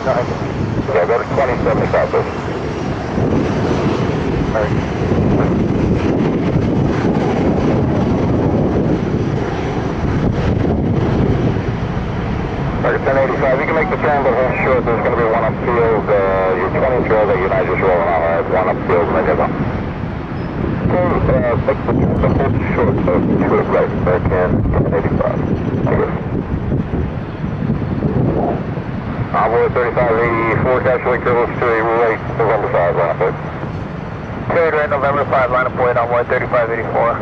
Yeah, go to 2075, please. Alright. Target 1085, you can make the turn, but hold short. There's going to be one upfield. Your 20 trail that United just rolling out. I have one upfield, and I get one. Okay, make the turn, but hold short, so to the right. American 1085. Thank you. Envoy 3584, capturing Curtis to a right, November 5, line up. Carried right, November 5, line up, Envoy 3584.